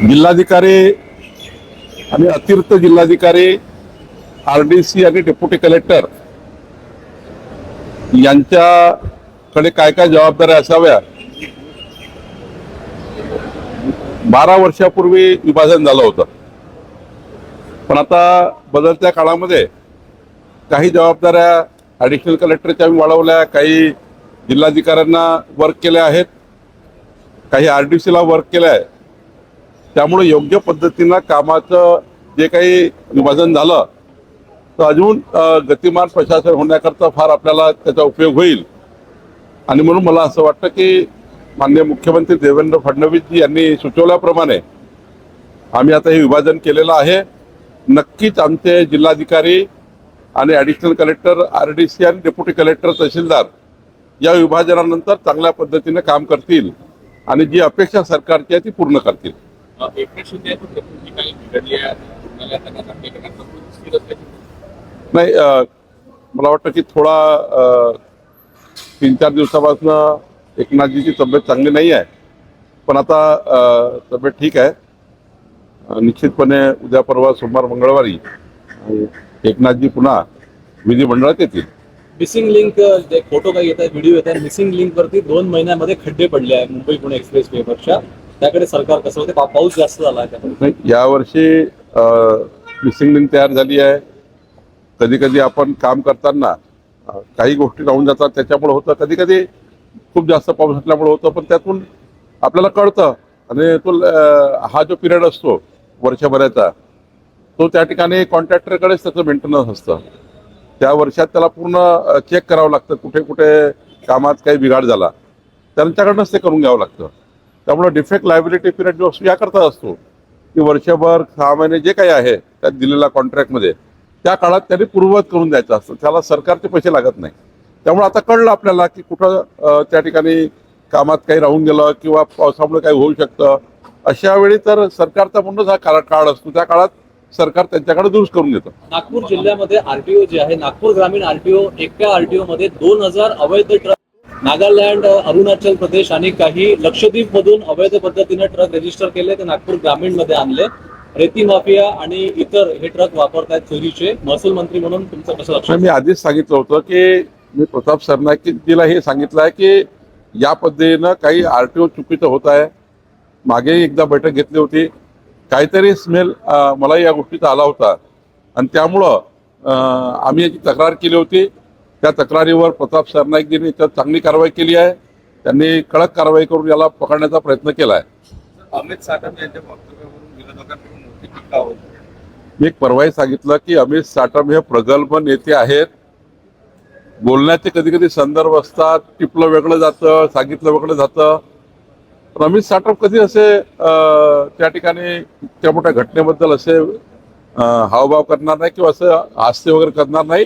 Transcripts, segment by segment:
जिल्हाधिकारी आणि अतिरिक्त जिल्हाधिकारी, आरडीसी आणि डेप्युटी कलेक्टर यांच्याकडे काय काय जबाबदाऱ्या असाव्या. 12 वर्षापूर्वी विभाजन झालं होतं, पण आता बदलत्या काळामध्ये काही जबाबदाऱ्या ॲडिशनल कलेक्टरच्या वाढवल्या, काही जिल्हाधिकाऱ्यांना वर्क केल्या आहेत, काही आरडीसीला वर्क केलं आहे. त्यामुळे योग्य पद्धतीनं कामाचं जे काही विभाजन झालं तर अजून गतिमान प्रशासन होण्याकरता फार आपल्याला त्याचा उपयोग होईल. आणि म्हणून मला असं वाटतं की माननीय मुख्यमंत्री देवेंद्र फडणवीसजी यांनी सुचवल्याप्रमाणे आम्ही आता हे विभाजन केलेलं आहे. नक्कीच आमचे जिल्हाधिकारी आणि ॲडिशनल कलेक्टर, आरडीसी आणि डेप्युटी कलेक्टर, तहसीलदार या विभाजनानंतर चांगल्या पद्धतीने काम करतील आणि जी अपेक्षा सरकारची आहे ती पूर्ण करतील. नाही, मला वाटतं की थोडा 3-4 दिवसापासून एकनाथजीची तब्येत चांगली नाही आहे, पण आता तब्येत ठीक आहे. निश्चितपणे उद्या, परवा, सोमवार, मंगळवारी एकनाथजी पुन्हा विधिमंडळात येतील. मिसिंग लिंक फोटो काही येत आहे, व्हिडिओ येत आहे. मिसिंग लिंक वरती 2 महिन्यामध्ये खड्डे पडले आहे मुंबई पुणे एक्सप्रेस वेवरच्या. त्याकडे सरकार कसं होते, पाऊस जास्त झाला आहे. नाही, यावर्षी मिसिंग लिंक तयार झाली आहे. कधी कधी आपण काम करताना काही गोष्टी राहून जातात, त्याच्यामुळे होतं. कधी कधी खूप जास्त पाऊस असल्यामुळे होतं, पण त्यातून आपल्याला कळतं. आणि तो हा जो पिरियड असतो वर्षभराचा, तो त्या ठिकाणी कॉन्ट्रॅक्टरकडेच त्याचं मेंटेनन्स असतं. त्या वर्षात त्याला पूर्ण चेक करावं लागतं, कुठे कुठे कामात काही बिघाड झाला त्यांच्याकडनंच ते करून घ्यावं लागतं. त्यामुळे डिफेक्ट लायबिलिटी पिरियड जो असतो याकरता असतो की वर्षभर 6 महिने जे काही आहे त्यात दिलेल्या कॉन्ट्रॅक्टमध्ये त्या काळात त्यांनी पूर्ववत करून द्यायचं असतं. त्याला सरकारचे पैसे लागत नाही. त्यामुळे आता कळलं आपल्याला की कुठं त्या ठिकाणी कामात काही राहून गेलं किंवा पावसामुळे काही होऊ शकतं. अशा वेळी तर सरकारचा म्हणूनच हा काळ असतो, त्या काळात सरकार त्यांच्याकडे दुरुस्त करून देतं. नागपूर जिल्ह्यामध्ये आरटीओ जे आहे, नागपूर ग्रामीण आरटीओ, एका आरटीओ मध्ये 2000 अवैध ट्रक, नागालँड, अरुणाचल प्रदेश आणि काही लक्षद्वीप मधून अवैध पद्धतीने ट्रक रजिस्टर केले, ते नागपूर ग्रामीण मध्ये आणले. रेती माफिया आणि इतर हे ट्रक वापरतायत चोरीचे. महसूल मंत्री म्हणून तुमचं कसं लक्ष? मी आधीच सांगितलं होतं की मी प्रताप सरनाईकजीला हे सांगितलं आहे की या पद्धतीनं काही आरटीओ चुकीचं होत आहे. मागे एकदा बैठक घेतली होती, काहीतरी स्मेल मला या गोष्टीचा आला होता आणि त्यामुळं आम्ही याची तक्रार केली होती. त्या तक्रारीवर प्रताप सरनाईकजींनी त्यात चांगली कारवाई केली आहे. त्यांनी कडक कारवाई करून याला पकडण्याचा प्रयत्न केला आहे. अमित साटम यांच्या वक्तव्यावरून विरोधकांकडून मोठी टीका होती. मी एक परवाही सांगितलं की अमित साटम हे प्रगल्भ नेते आहेत. बोलण्याचे कधी कधी संदर्भ असतात, टिपलं वेगळं जातं, सांगितलं वेगळं जातं. पण अमित साटम कधी असे त्या ठिकाणी इतक्या मोठ्या घटनेबद्दल असे हावभाव करणार नाही किंवा असं हास्य वगैरे करणार नाही.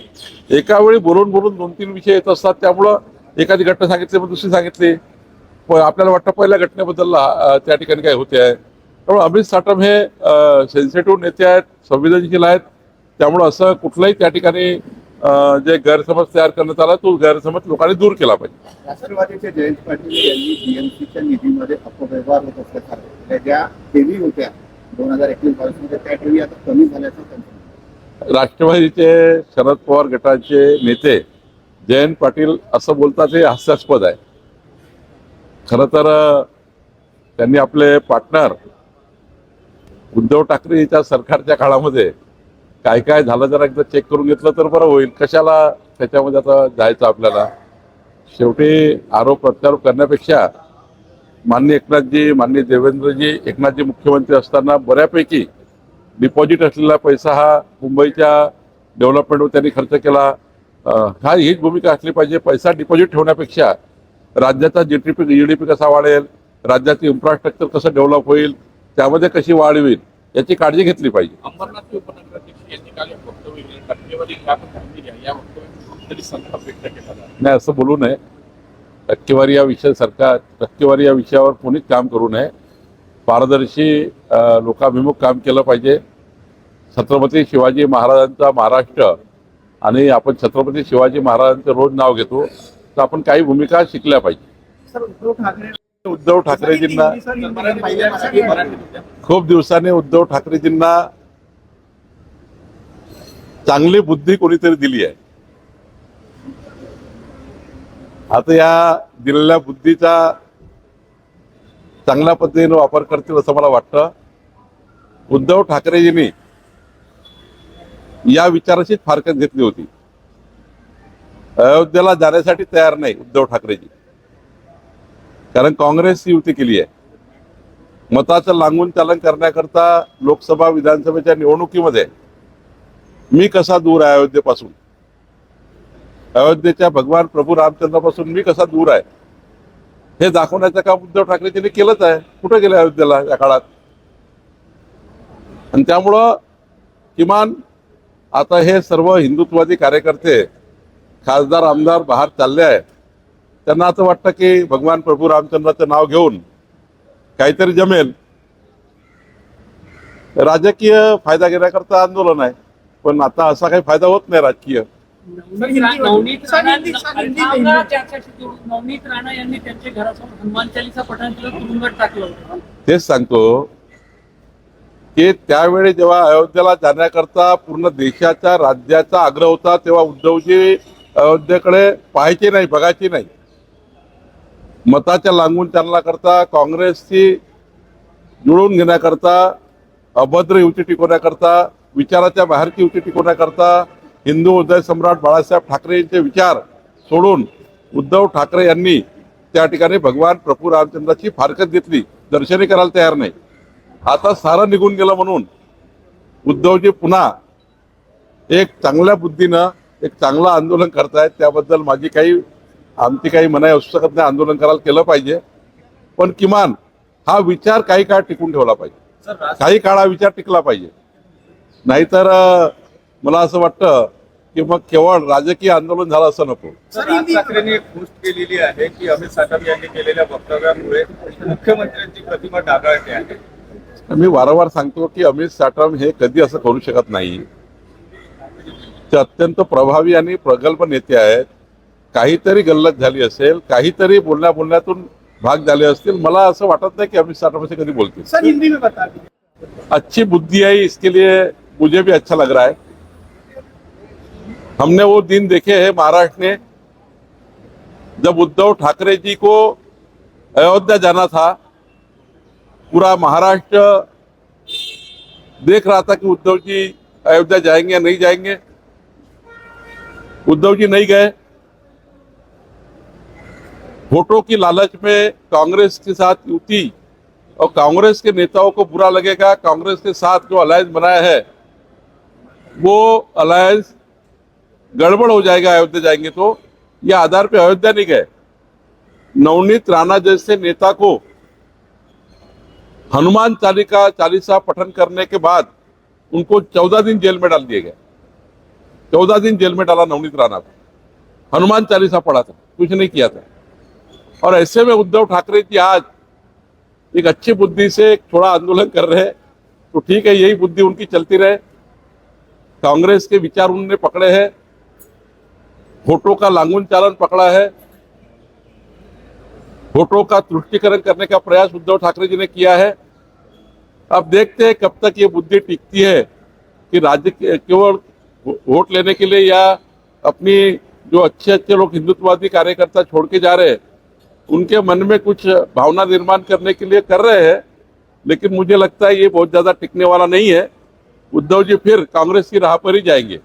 एका वेळी बोलून 2-3 विषय येत असतात. त्यामुळं एखादी घटना सांगितली मग दुसरी सांगितली, आपल्याला वाटतं पहिल्या घटनेबद्दल त्या ठिकाणी काय होते आहे. त्यामुळे अमित साटम हे सेन्सिटिव्ह नेते आहेत, संवेदनशील आहेत. त्यामुळं असं कुठलंही त्या ठिकाणी जे गैरसमज तयार करण्यात आला तो गैरसमज लोकांनी दूर केला पाहिजे. राष्ट्रवादीचे जयंत पाटील यांनी बीएमसीच्या निधीमध्ये अपव्यवहार होत असल्याचा ज्या ठेवी होत्या 2021-22 मध्ये, त्या ठेवी आता कमी झाल्याचं त्यांचं. राष्ट्रवादीचे शरद पवार गटाचे नेते जयंत पाटील असं बोलतात हे हास्यास्पद आहे. खरं तर त्यांनी आपले पार्टनर उद्धव ठाकरेच्या सरकारच्या काळामध्ये काय काय झालं जरा एकदा चेक करून घेतलं तर बरं होईल. कशाला त्याच्यामध्ये आता जायचं आपल्याला. शेवटी आरोप प्रत्यारोप करण्यापेक्षा माननीय एकनाथजी, माननीय देवेंद्रजी, एकनाथजी मुख्यमंत्री असताना बऱ्यापैकी डिपॉझिट असलेला पैसा हा मुंबईच्या डेव्हलपमेंटवर त्यांनी खर्च केला. हीच भूमिका असली पाहिजे. पैसा डिपॉझिट ठेवण्यापेक्षा राज्याचा जीडीपी कसा वाढेल, राज्याचं इन्फ्रास्ट्रक्चर कसं डेव्हलप होईल, त्यामध्ये कशी वाढ होईल याची काळजी घेतली पाहिजे. अंबरनाथचे उपनगराध्यक्ष यांनी काल एक वक्तव्य केलं, टक्केवारी या वक्तव्यात तरी संताप व्यक्त केला. नाही, असं बोलू नये. टक्केवारी या विषय सरकार टक्केवारी या विषयावर कोणीच काम करू नये. पारदर्शी लोकाभिमुख काम केलं पाहिजे. छत्रपती शिवाजी महाराजांचा महाराष्ट्र आणि आपण छत्रपती शिवाजी महाराजांचं रोज नाव घेतो, तर आपण काही भूमिका शिकल्या पाहिजे. सर, उद्धव ठाकरे उद्धव ठाकरेजींना खूप दिवसांनी उद्धव ठाकरेजींना चांगली बुद्धी कोणीतरी दिली आहे. आता या दिलेल्या बुद्धीचा चांगल्या पद्धतीने वापर करतील असं मला वाटतं. उद्धव ठाकरेजींनी या विचाराशीच फारकत घेतली होती. अयोध्येला जाण्यासाठी तयार नाही उद्धव ठाकरेजी, कारण काँग्रेसची युती केली आहे. मताचं लांगून चालन करण्याकरता लोकसभा विधानसभेच्या निवडणुकीमध्ये मी कसा दूर आहे अयोध्येपासून, अयोध्येच्या भगवान प्रभू रामचंद्रापासून मी कसा दूर आहे हे दाखवण्याचं काम उद्धव ठाकरेजींनी केलंच आहे. कुठे गेले अयोध्येला या काळात? आणि त्यामुळं किमान आता हे सर्व हिंदुत्ववादी कार्यकर्ते, खासदार आमदार बाहेर चालले आहेत. त्यांना असं वाटतं की भगवान प्रभू रामचंद्राचं नाव घेऊन काहीतरी जमेल, राजकीय फायदा घेण्याकरता आंदोलन आहे. पण आता असा काही फायदा होत नाही राजकीय. नवनीत राणा यांनी त्यांच्या घरासमोर हनुमान चालीसा पठण केलं, तुरुंगात टाकलं होतं. तेच सांगतो की त्यावेळी जेव्हा अयोध्येला जाण्याकरता पूर्ण देशाचा राज्याचा आग्रह होता, तेव्हा उद्धवजी अयोध्येकडे पाहायचे नाही, बघायचे नाही. मताच्या लांगून चालण्याकरता, काँग्रेसशी जुळवून घेण्याकरता, अभद्र युती टिकवण्याकरता, विचाराच्या बाहेरची युती टिकवण्याकरता हिंदू हृदय सम्राट बाळासाहेब ठाकरे यांचे विचार सोडून उद्धव ठाकरे यांनी त्या ठिकाणी भगवान प्रभू रामचंद्राची फारकत घेतली. दर्शनही करायला तयार नाही. आता सारं निघून गेलं म्हणून उद्धवजी पुन्हा एक चांगल्या बुद्धीनं एक चांगलं आंदोलन करतायत. त्याबद्दल आमची काही मनाई असू शकत नाही. आंदोलन करायला केलं पाहिजे, पण किमान हा विचार काही काळ टिकून ठेवला पाहिजे. काही काळ हा विचार टिकला पाहिजे. नाहीतर मला असं वाटतं की मग केवळ राजकीय आंदोलन झालं असं नको. राज ठाकरेंनी एक पोस्ट केलेली आहे की अमित साटम यांनी केलेल्या वक्तव्यामुळे मुख्यमंत्र्यांची प्रतिमा डागाळते आहे. मी वारंवार सांगतो की अमित साटम हे कधी असं करू शकत नाही. ते अत्यंत प्रभावी आणि प्रगल्भ नेते आहेत. काहीतरी गल्लत झाली असेल, काहीतरी बोलण्यातून भाग झाले असतील. मला असं वाटत नाही की अमित साटम असे कधी बोलतील. सर हिंदी में बता दीजिए. अच्छी बुद्धि आई, इसके लिए मुझे भी अच्छा लग रहा है. हमने वो दिन देखे हैं महाराष्ट्र में जब उद्धव ठाकरे जी को अयोध्या जाना था. पूरा महाराष्ट्र देख रहा था कि उद्धव जी अयोध्या जाएंगे या नहीं जाएंगे. उद्धव जी नहीं गए. वोटों की लालच में कांग्रेस के साथ युति, और कांग्रेस के नेताओं को बुरा लगेगा. कांग्रेस के साथ जो अलायंस बनाया है वो अलायंस गड़बड़ हो जाएगा अयोध्या जाएंगे तो. ये आधार पे अयोध्या नहीं गए. नवनीत राणा जैसे नेता को हनुमान चालीसा पठन करने के बाद उनको 14 दिन जेल में डाल दिए गए. 14 दिन जेल में डाला नवनीत राणा को. हनुमान चालीसा पढ़ा था, कुछ नहीं किया था. और ऐसे में उद्धव ठाकरे जी आज एक अच्छी बुद्धि से एक थोड़ा आंदोलन कर रहे हैं. तो ठीक है, यही बुद्धि उनकी चलती रहे. कांग्रेस के विचार उन्होंने पकड़े हैं, वोटों का लांगून चालन पकड़ा है, वोटों का तुष्टीकरण करने का प्रयास उद्धव ठाकरे जी ने किया है. अब देखते हैं कब तक ये बुद्धि टिकती है कि राज्य केवल वोट लेने के लिए या अपनी जो अच्छे लोग हिंदुत्ववादी कार्यकर्ता छोड़ के जा रहे हैं उनके मन में कुछ भावना निर्माण करने के लिए कर रहे हैं. लेकिन मुझे लगता है ये बहुत ज्यादा टिकने वाला नहीं है. उद्धव जी फिर कांग्रेस की राह पर ही जाएंगे.